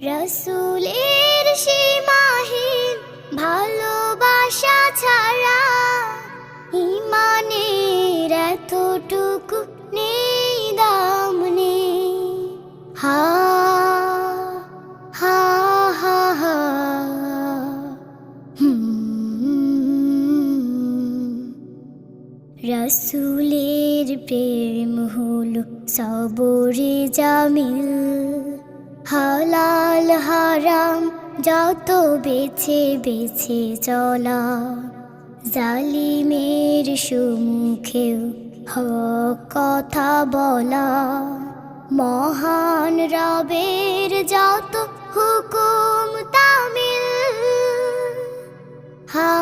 রসুলের সীমাহীন ভালোবাসা ছাড়া ইমানের এতটুকু নেই দাম নেই। হা হা হা হা রসুলের প্রেম হলো সবরে জামিল, হালাল হারাম যত বেছে বেছে চলা, জালিমের সম্মুখেও হক কথা বলা, মহান রবের যত হুকুম তামিল। হা